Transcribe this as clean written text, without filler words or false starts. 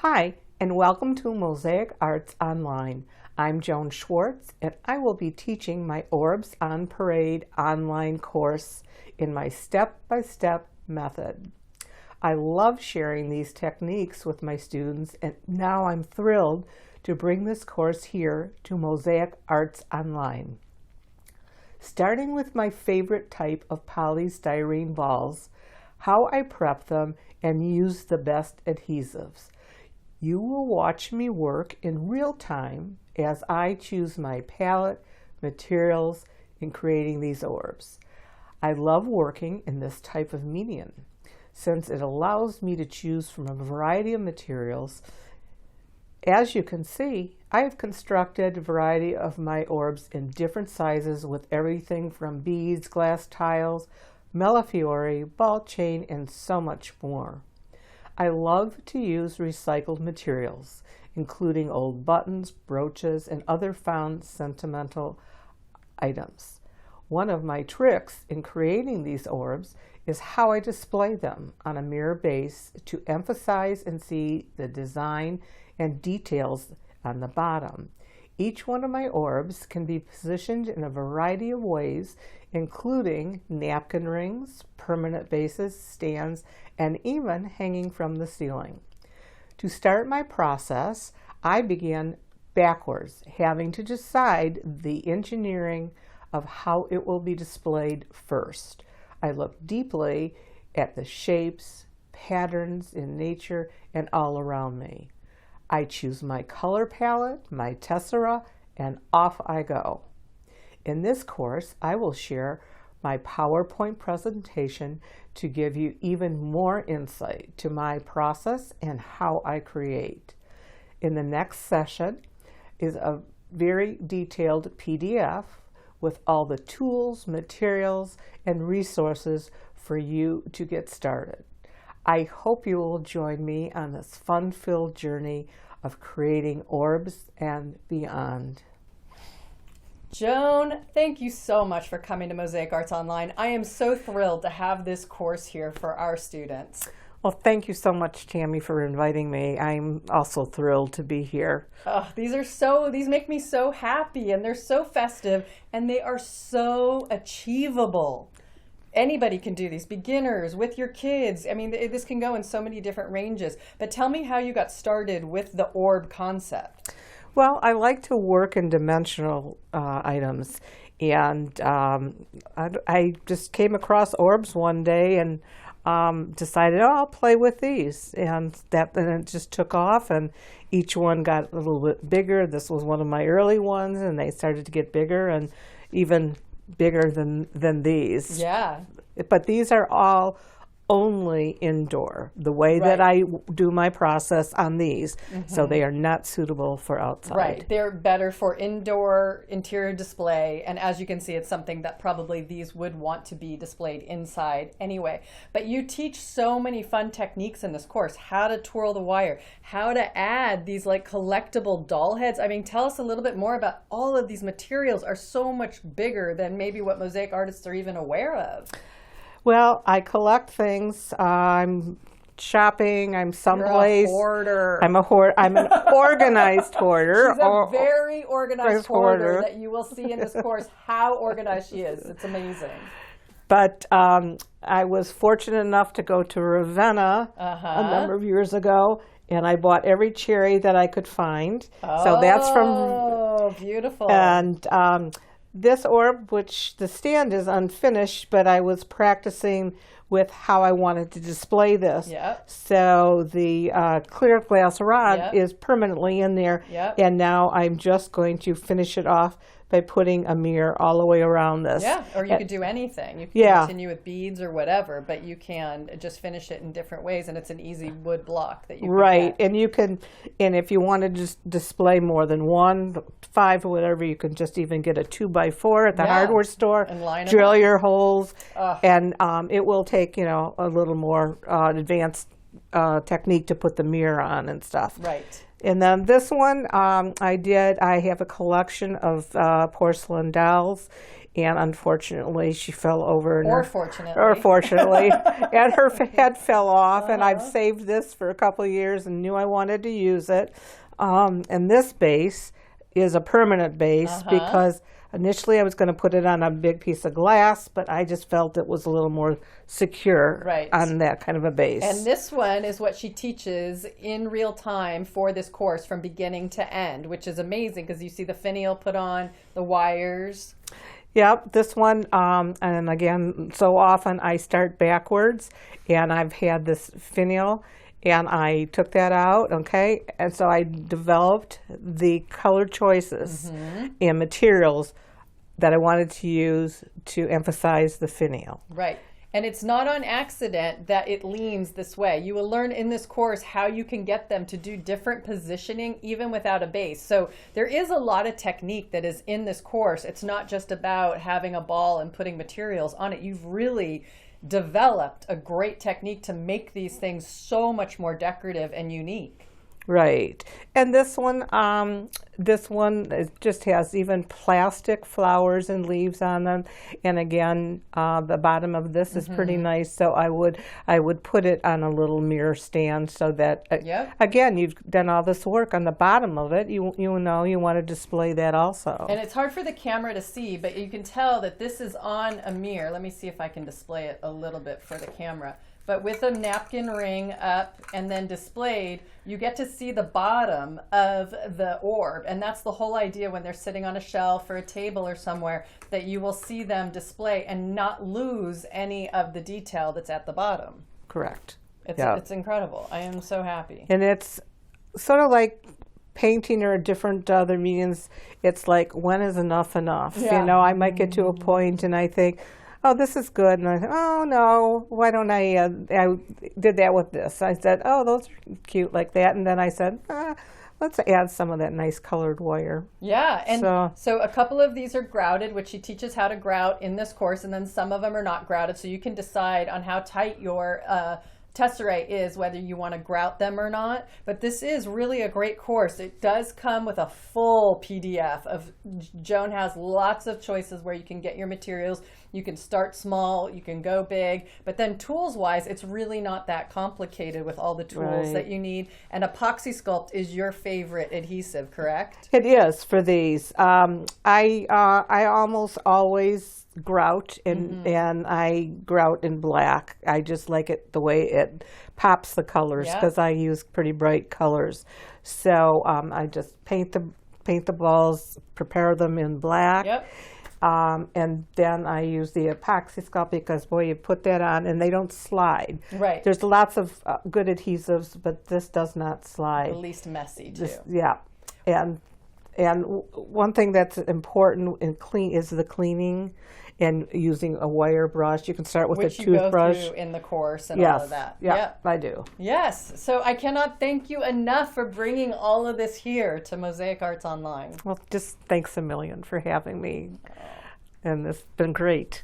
Hi, and welcome to Mosaic Arts Online. I'm Joan Schwartz, and I will be teaching my Orbs on Parade online course in my step-by-step method. I love sharing these techniques with my students, and now I'm thrilled to bring this course here to Mosaic Arts Online. Starting with my favorite type of polystyrene balls, how I prep them and use the best adhesives. You will watch me work in real time as I choose my palette, materials, in creating these orbs. I love working in this type of medium since it allows me to choose from a variety of materials. As you can see, I have constructed a variety of my orbs in different sizes with everything from beads, glass tiles, millefiori, ball chain, and so much more. I love to use recycled materials, including old buttons, brooches, and other found sentimental items. One of my tricks in creating these orbs is how I display them on a mirror base to emphasize and see the design and details on the bottom. Each one of my orbs can be positioned in a variety of ways, including napkin rings, permanent bases, stands, and even hanging from the ceiling. To start my process, I began backwards, having to decide the engineering of how it will be displayed first. I look deeply at the shapes, patterns in nature, and all around me. I choose my color palette, my tessera, and off I go. In this course, I will share my PowerPoint presentation to give you even more insight to my process and how I create. In the next session is a very detailed PDF with all the tools, materials, and resources for you to get started. I hope you will join me on this fun-filled journey of creating orbs and beyond. Joan, thank you so much for coming to Mosaic Arts Online. I am so thrilled to have this course here for our students. Well, thank you so much, Tammy, for inviting me. I'm also thrilled to be here. Oh, these make me so happy, and they're so festive, and they are so achievable. Anybody can do these, beginners, with your kids. I mean, this can go in so many different ranges. But tell me how you got started with the orb concept. Well, I like to work in dimensional items, and I just came across orbs one day and decided, oh, I'll play with these, and it just took off, and each one got a little bit bigger. This was one of my early ones, and they started to get bigger and even bigger than these. Yeah. But these are all only indoor, the way that I do my process on these. So they are not suitable for outside. Right. They're better for indoor interior display. And as you can see, it's something that probably these would want to be displayed inside anyway. But you teach so many fun techniques in this course. How to twirl the wire, how to add these like collectible doll heads. I mean, tell us a little bit more about all of these materials are so much bigger than maybe what mosaic artists are even aware of. Well, I collect things. I'm shopping. I'm someplace. You're a hoarder. I'm an organized hoarder. She's a very organized hoarder that you will see in this course how organized she is. It's amazing. But I was fortunate enough to go to Ravenna a number of years ago, and I bought every cherry that I could find. So that's from. Oh, beautiful. And this orb, which the stand is unfinished, but I was practicing with how I wanted to display this. Yep. So the clear glass rod is permanently in there, and now I'm just going to finish it off by putting a mirror all the way around this. Yeah, or you could do anything. You can continue with beads or whatever, but you can just finish it in different ways, and it's an easy wood block that you can get. And you can, and if you want to just display more than 1, 5 or whatever, you can just even get a 2x4 at the hardware store, and line drill your holes, and it will take, a little more advanced technique to put the mirror on and stuff. Right. And then this one, I have a collection of porcelain dolls, and unfortunately she fell over. Or fortunately. Or fortunately. And her head fell off, and I've saved this for a couple of years and knew I wanted to use it. And this base is a permanent base because initially I was going to put it on a big piece of glass, but I just felt it was a little more secure on that kind of a base. And this one is what she teaches in real time for this course from beginning to end, which is amazing because you see the finial put on, the wires. Yep, this one, and again, so often I start backwards, and I've had this finial, and I took that out, okay, and so I developed the color choices and materials that I wanted to use to emphasize the finial. Right. And it's not on accident that it leans this way. You will learn in this course how you can get them to do different positioning even without a base. So there is a lot of technique that is in this course. It's not just about having a ball and putting materials on it. You've really developed a great technique to make these things so much more decorative and unique. Right. And this one just has even plastic flowers and leaves on them. And again, the bottom of this is pretty nice. So I would put it on a little mirror stand so that, again, you've done all this work on the bottom of it. You know you want to display that also. And it's hard for the camera to see, but you can tell that this is on a mirror. Let me see if I can display it a little bit for the camera. But with a napkin ring up and then displayed, you get to see the bottom of the orb. And that's the whole idea when they're sitting on a shelf or a table or somewhere, that you will see them display and not lose any of the detail that's at the bottom. Correct. It's incredible. I am so happy. And it's sort of like painting or different other mediums. It's like, when is enough enough? Yeah. You know, I might get to a point and I think, oh, this is good. And I thought, oh, no, why don't I did that with this. I said, oh, those are cute like that. And then I said, let's add some of that nice colored wire. Yeah, and so a couple of these are grouted, which she teaches how to grout in this course, and then some of them are not grouted, so you can decide on how tight your tesserae is, whether you want to grout them or not. But this is really a great course. It does come with a full PDF of, Joan has lots of choices where you can get your materials. You can start small, you can go big, but then tools wise, it's really not that complicated with all the tools that you need. And Epoxy Sculpt is your favorite adhesive, correct? It is for these. I almost always grout and I grout in black. I just like it the way it pops the colors because I use pretty bright colors. So I just paint the balls, prepare them in black. Yep. And then I use the Epoxy Sculpt because, boy, you put that on and they don't slide. Right. There's lots of good adhesives, but this does not slide. The least messy, too. And one thing that's important in clean is the cleaning and using a wire brush. You can start with a toothbrush. Which you go through in the course and all of that. Yep, I do. Yes. So I cannot thank you enough for bringing all of this here to Mosaic Arts Online. Well, just thanks a million for having me. And it's been great.